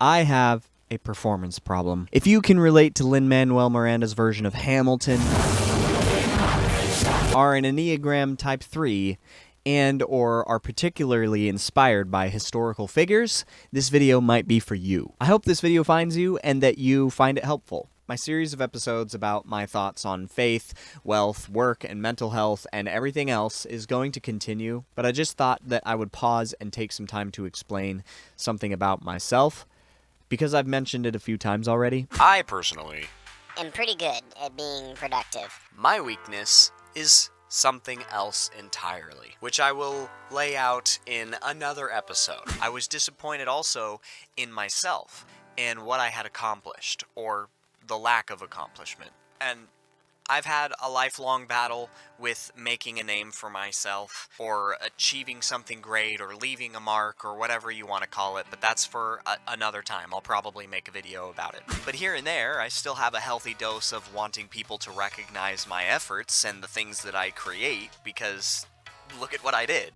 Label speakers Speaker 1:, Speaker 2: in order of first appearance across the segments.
Speaker 1: I have a performance problem. If you can relate to Lin-Manuel Miranda's version of Hamilton, are an Enneagram Type 3, and or are particularly inspired by historical figures, this video might be for you. I hope this video finds you and that you find it helpful. My series of episodes about my thoughts on faith, wealth, work, and mental health, and everything else is going to continue, but I just thought that I would pause and take some time to explain something about myself, because I've mentioned it a few times already. I personally
Speaker 2: am pretty good at being productive.
Speaker 1: My weakness is something else entirely, which I will lay out in another episode. I was disappointed also in myself and what I had accomplished, or the lack of accomplishment. And I've had a lifelong battle with making a name for myself, or achieving something great, or leaving a mark, or whatever you want to call it, but that's for another time. I'll probably make a video about it. But here and there, I still have a healthy dose of wanting people to recognize my efforts and the things that I create, because look at what I did.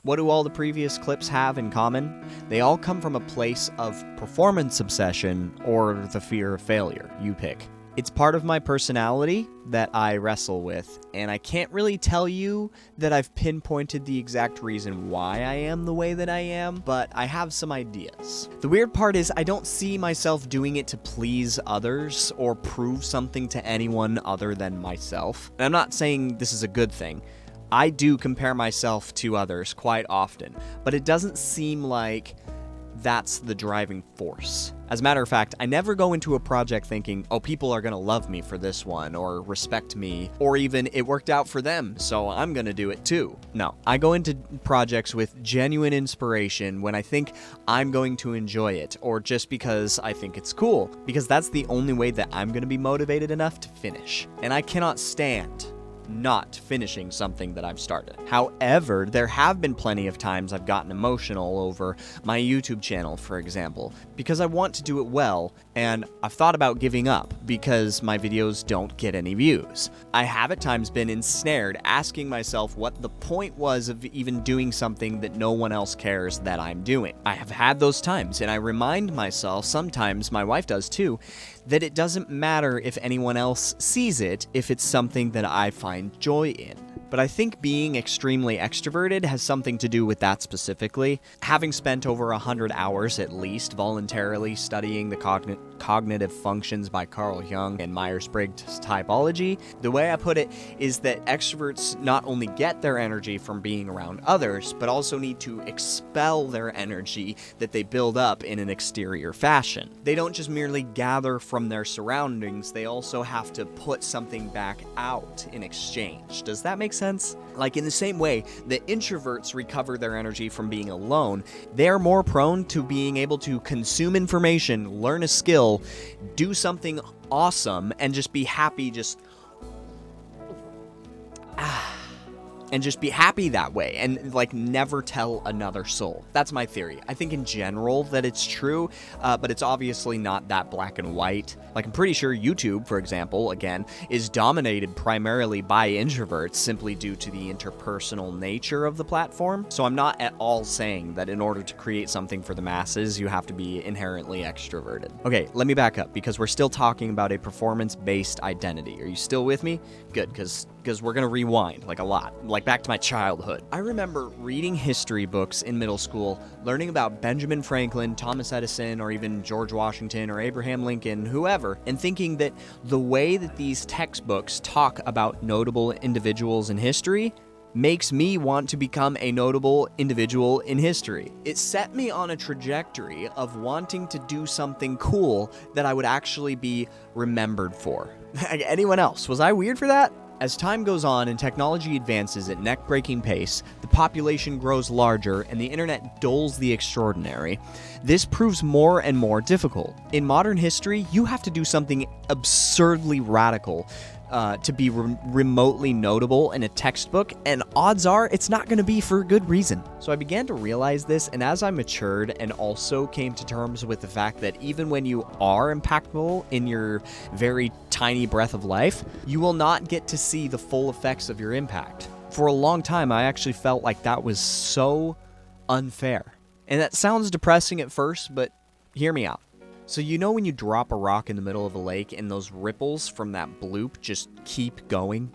Speaker 1: What do all the previous clips have in common? They all come from a place of performance obsession or the fear of failure. You pick. It's part of my personality that I wrestle with, and I can't really tell you that I've pinpointed the exact reason why I am the way that I am, but I have some ideas. The weird part is I don't see myself doing it to please others or prove something to anyone other than myself. And I'm not saying this is a good thing. I do compare myself to others quite often, but it doesn't seem like that's the driving force. As a matter of fact, I never go into a project thinking, oh, people are gonna love me for this one, or respect me, or even it worked out for them, so I'm gonna do it too. No, I go into projects with genuine inspiration when I think I'm going to enjoy it, or just because I think it's cool, because that's the only way that I'm gonna be motivated enough to finish. And I cannot stand not finishing something that I've started. However, there have been plenty of times I've gotten emotional over my YouTube channel, for example, because I want to do it well, and I've thought about giving up because my videos don't get any views. I have at times been ensnared asking myself what the point was of even doing something that no one else cares that I'm doing. I have had those times, and I remind myself, sometimes my wife does too, that it doesn't matter if anyone else sees it if it's something that I find joy in. But I think being extremely extroverted has something to do with that specifically. Having spent over 100 hours at least voluntarily studying the cognitive functions by Carl Jung and Myers-Briggs typology, the way I put it is that extroverts not only get their energy from being around others, but also need to expel their energy that they build up in an exterior fashion. They don't just merely gather from their surroundings, they also have to put something back out in exchange. Does that make sense? Like in the same way that introverts recover their energy from being alone, they're more prone to being able to consume information, learn a skill, do something awesome, and just be happy, and just be happy that way, and like never tell another soul. That's my theory. I think in general that it's true, but it's obviously not that black and white. Like I'm pretty sure YouTube, for example, again, is dominated primarily by introverts simply due to the interpersonal nature of the platform. So I'm not at all saying that in order to create something for the masses, you have to be inherently extroverted. Okay, let me back up because we're still talking about a performance-based identity. Are you still with me? Good, because we're gonna rewind like a lot, like back to my childhood. I remember reading history books in middle school, learning about Benjamin Franklin, Thomas Edison, or even George Washington or Abraham Lincoln, whoever, and thinking that the way that these textbooks talk about notable individuals in history makes me want to become a notable individual in history. It set me on a trajectory of wanting to do something cool that I would actually be remembered for. Anyone else? Was I weird for that? As time goes on and technology advances at neck-breaking pace, the population grows larger and the internet dulls the extraordinary. This proves more and more difficult. In modern history, you have to do something absurdly radical to be remotely notable in a textbook, and odds are it's not going to be for a good reason. So I began to realize this, and as I matured and also came to terms with the fact that even when you are impactful in your very tiny breath of life, you will not get to see the full effects of your impact. For a long time, I actually felt like that was so unfair. And that sounds depressing at first, but hear me out. So you know when you drop a rock in the middle of a lake and those ripples from that bloop just keep going?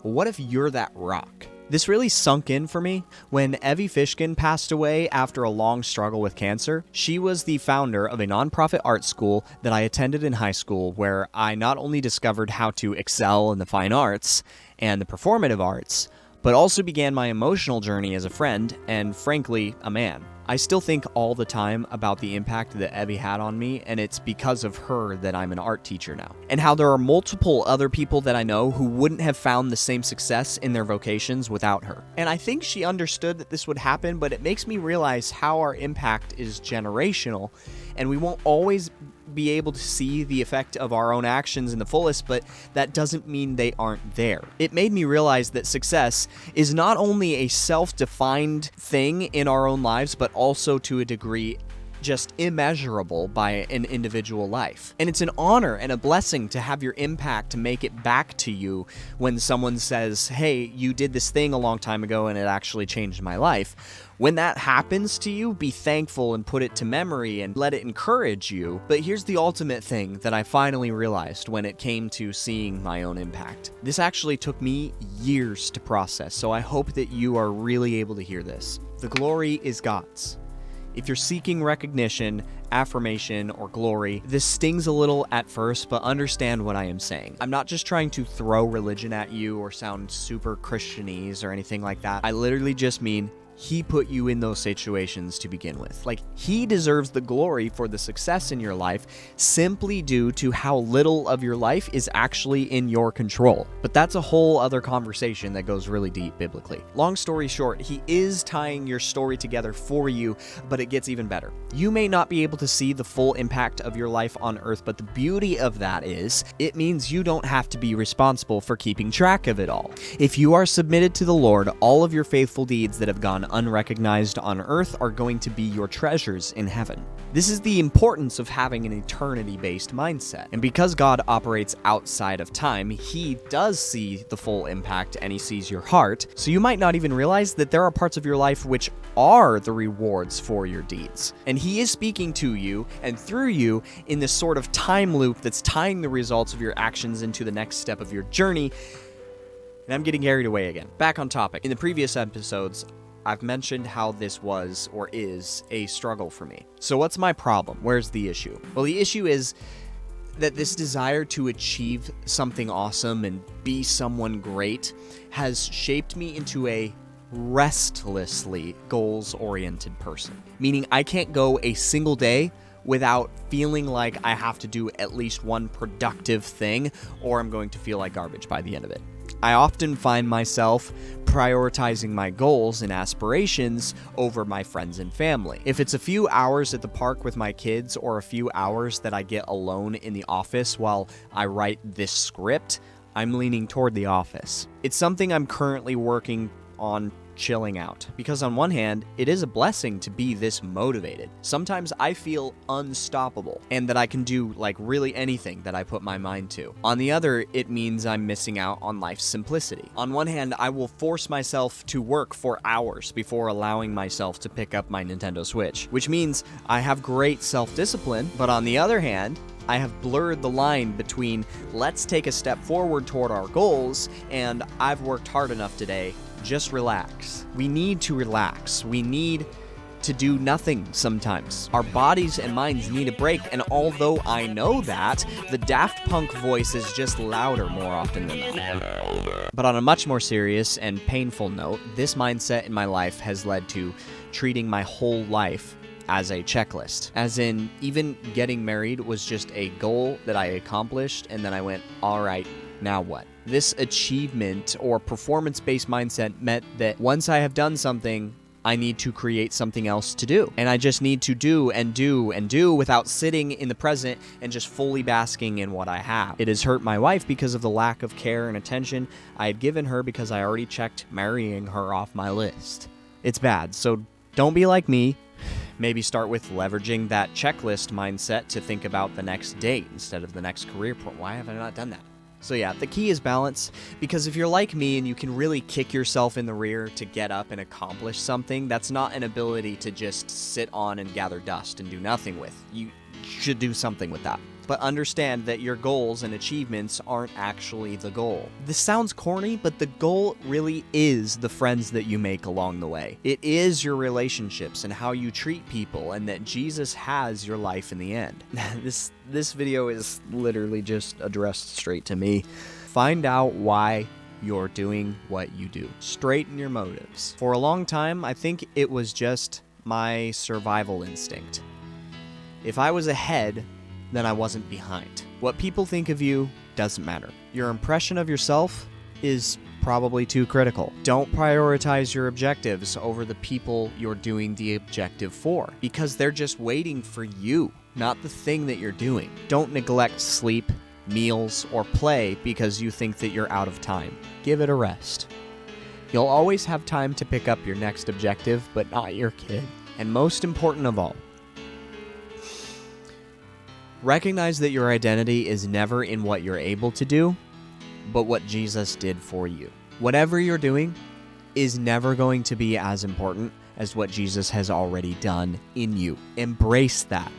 Speaker 1: Well, what if you're that rock? This really sunk in for me when Evie Fishkin passed away after a long struggle with cancer. She was the founder of a nonprofit art school that I attended in high school, where I not only discovered how to excel in the fine arts and the performative arts, but also began my emotional journey as a friend and, frankly, a man. I still think all the time about the impact that Evie had on me, and it's because of her that I'm an art teacher now. And how there are multiple other people that I know who wouldn't have found the same success in their vocations without her. And I think she understood that this would happen, but it makes me realize how our impact is generational, and we won't always be able to see the effect of our own actions in the fullest, but that doesn't mean they aren't there. It made me realize that success is not only a self-defined thing in our own lives, but also to a degree just immeasurable by an individual life. And it's an honor and a blessing to have your impact to make it back to you when someone says, hey, you did this thing a long time ago and it actually changed my life. When that happens to you, be thankful and put it to memory and let it encourage you. But here's the ultimate thing that I finally realized when it came to seeing my own impact. This actually took me years to process, so I hope that you are really able to hear this. The glory is God's. If you're seeking recognition, affirmation, or glory, this stings a little at first, but understand what I am saying. I'm not just trying to throw religion at you or sound super Christianese or anything like that. I literally just mean He put you in those situations to begin with. Like, He deserves the glory for the success in your life simply due to how little of your life is actually in your control. But that's a whole other conversation that goes really deep biblically. Long story short, He is tying your story together for you, but it gets even better. You may not be able to see the full impact of your life on earth, but the beauty of that is it means you don't have to be responsible for keeping track of it all. If you are submitted to the Lord, all of your faithful deeds that have gone unrecognized on earth are going to be your treasures in heaven. This is the importance of having an eternity-based mindset. And because God operates outside of time, He does see the full impact and He sees your heart. So you might not even realize that there are parts of your life which are the rewards for your deeds. And He is speaking to you and through you in this sort of time loop that's tying the results of your actions into the next step of your journey. And I'm getting carried away again. Back on topic. In the previous episodes, I've mentioned how this was, or is, a struggle for me. So what's my problem? Where's the issue? Well, the issue is that this desire to achieve something awesome and be someone great has shaped me into a restlessly goals-oriented person. Meaning I can't go a single day without feeling like I have to do at least one productive thing, or I'm going to feel like garbage by the end of it. I often find myself prioritizing my goals and aspirations over my friends and family. If it's a few hours at the park with my kids or a few hours that I get alone in the office while I write this script, I'm leaning toward the office. It's something I'm currently working on chilling out, because on one hand, it is a blessing to be this motivated. Sometimes I feel unstoppable and that I can do like really anything that I put my mind to. On the other, it means I'm missing out on life's simplicity. On one hand, I will force myself to work for hours before allowing myself to pick up my Nintendo Switch, which means I have great self-discipline, but on the other hand, I have blurred the line between let's take a step forward toward our goals and I've worked hard enough today, just relax. We need to relax. We need to do nothing sometimes. Our bodies and minds need a break, and although I know that, the Daft Punk voice is just louder more often than not. But on a much more serious and painful note, this mindset in my life has led to treating my whole life as a checklist. As in, even getting married was just a goal that I accomplished, and then I went, all right, now what? This achievement or performance-based mindset meant that once I have done something, I need to create something else to do. And I just need to do and do and do without sitting in the present and just fully basking in what I have. It has hurt my wife because of the lack of care and attention I had given her because I already checked marrying her off my list. It's bad, so don't be like me. Maybe start with leveraging that checklist mindset to think about the next date instead of the next career point. Why have I not done that? So yeah, the key is balance, because if you're like me and you can really kick yourself in the rear to get up and accomplish something, that's not an ability to just sit on and gather dust and do nothing with. You should do something with that. But understand that your goals and achievements aren't actually the goal. This sounds corny, but the goal really is the friends that you make along the way. It is your relationships and how you treat people, and that Jesus has your life in the end. This video is literally just addressed straight to me. Find out why you're doing what you do. Straighten your motives. For a long time, I think it was just my survival instinct. If I was ahead, then I wasn't behind. What people think of you doesn't matter. Your impression of yourself is probably too critical. Don't prioritize your objectives over the people you're doing the objective for, because they're just waiting for you, not the thing that you're doing. Don't neglect sleep, meals, or play because you think that you're out of time. Give it a rest. You'll always have time to pick up your next objective, but not your kid. And most important of all, recognize that your identity is never in what you're able to do, but what Jesus did for you. Whatever you're doing is never going to be as important as what Jesus has already done in you. Embrace that.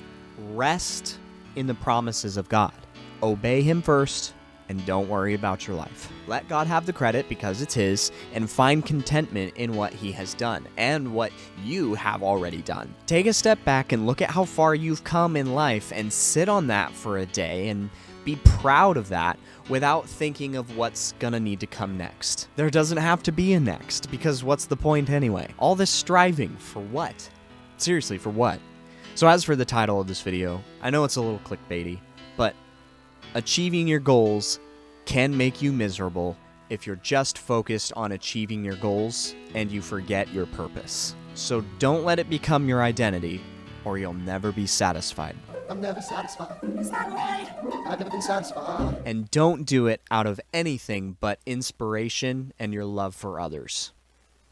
Speaker 1: Rest in the promises of God. Obey Him first, and don't worry about your life. Let God have the credit because it's His, and find contentment in what He has done and what you have already done. Take a step back and look at how far you've come in life and sit on that for a day and be proud of that without thinking of what's gonna need to come next. There doesn't have to be a next, because what's the point anyway? All this striving for what? Seriously, for what? So as for the title of this video, I know it's a little clickbaity, but achieving your goals can make you miserable if you're just focused on achieving your goals and you forget your purpose. So don't let it become your identity, or you'll never be satisfied.
Speaker 3: I'm never satisfied. Is that right? I've never been satisfied.
Speaker 1: And don't do it out of anything but inspiration and your love for others.